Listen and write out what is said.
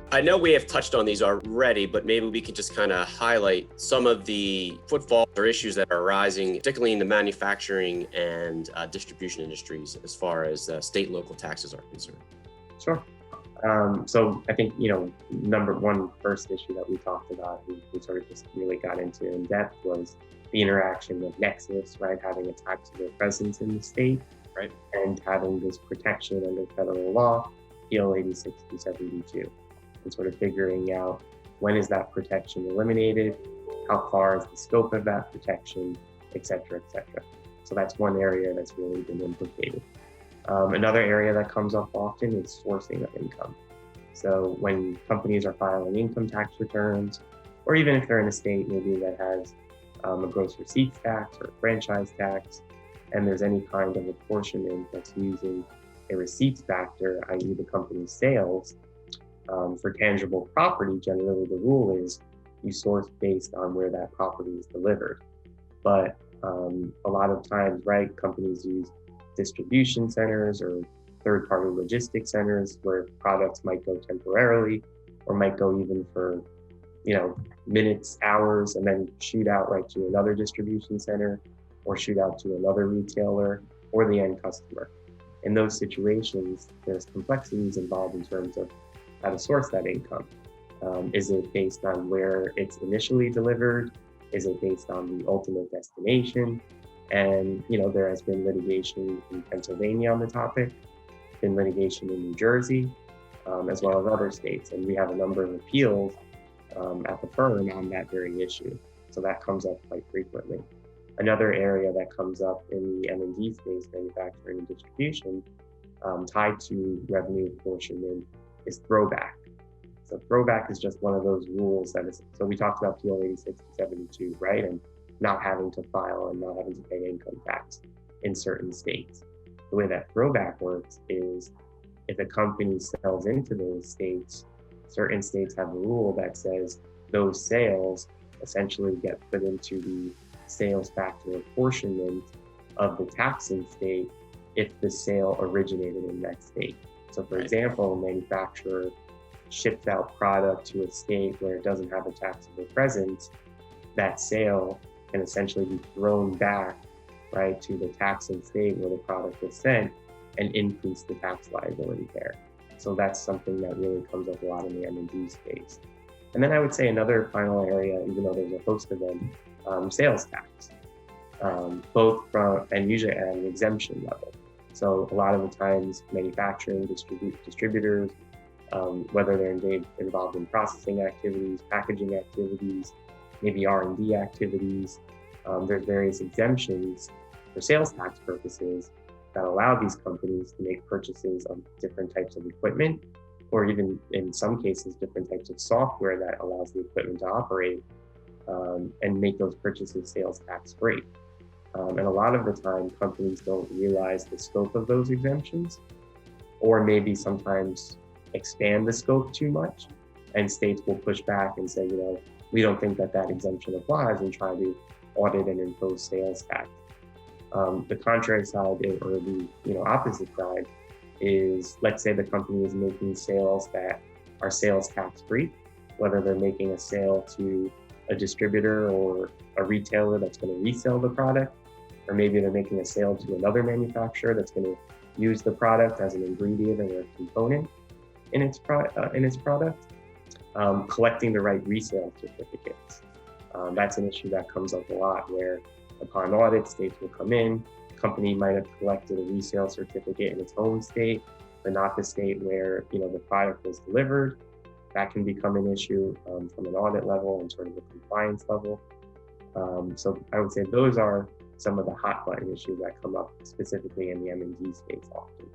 I know we have touched on these already, but maybe we can just kind of highlight some of the pitfalls or issues that are arising, particularly in the manufacturing and distribution industries, as far as state and local taxes are concerned. Sure. So I think, number one first issue that we talked about, we sort of just really got into in depth, was the interaction with Nexus, right? Having a taxable presence in the state, right? And having this protection under federal law, PL 86 to 72, and sort of figuring out when is that protection eliminated, how far is the scope of that protection, et cetera, et cetera. So that's one area that's really been implicated. Another area that comes up often is sourcing of income. So when companies are filing income tax returns, or even if they're in a state maybe that has a gross receipts tax or a franchise tax, and there's any kind of apportionment that's using a receipts factor, i.e. the company's sales, for tangible property, generally the rule is you source based on where that property is delivered. But a lot of times, right, companies use distribution centers or third-party logistics centers where products might go temporarily or might go even for, minutes, hours, and then shoot out right to another distribution center or shoot out to another retailer or the end customer. In those situations, there's complexities involved in terms of how to source that income. Is it based on where it's initially delivered? Is it based on the ultimate destination? And, there has been litigation in Pennsylvania on the topic, been litigation in New Jersey, as well as other states. And we have a number of appeals at the firm on that very issue. So that comes up quite frequently. Another area that comes up in the M&D space, manufacturing and distribution, tied to revenue apportionment, is throwback. So throwback is just one of those rules that is, so we talked about PL 86 to 72, right? And not having to file and not having to pay income tax in certain states. The way that throwback works is if a company sells into those states, certain states have a rule that says those sales essentially get put into the sales factor apportionment of the taxing state if the sale originated in that state. So for example, a manufacturer ships out product to a state where it doesn't have a taxable presence, that sale can essentially be thrown back, right, to the taxing state where the product was sent and increase the tax liability there. So that's something that really comes up a lot in the M&D space. And then I would say another final area, even though there's a host of them, sales tax, both from, and usually at an exemption level. So a lot of the times manufacturing, distributors, whether they're involved in processing activities, packaging activities, maybe R&D activities, there's various exemptions for sales tax purposes that allow these companies to make purchases of different types of equipment, or even in some cases, different types of software that allows the equipment to operate, and make those purchases sales tax free. And a lot of the time, companies don't realize the scope of those exemptions, or maybe sometimes expand the scope too much, and states will push back and say, we don't think that exemption applies, and try to audit and impose sales tax. The contrary side, or the opposite side, is, let's say the company is making sales that are sales tax free, whether they're making a sale to a distributor or a retailer that's going to resell the product, or maybe they're making a sale to another manufacturer that's going to use the product as an ingredient or a component in its product. Collecting the right resale certificates. That's an issue that comes up a lot, where upon audit, states will come in, company might have collected a resale certificate in its home state, but not the state where the product was delivered. That can become an issue from an audit level and sort of a compliance level. So I would say those are some of the hot button issues that come up specifically in the M&D space often.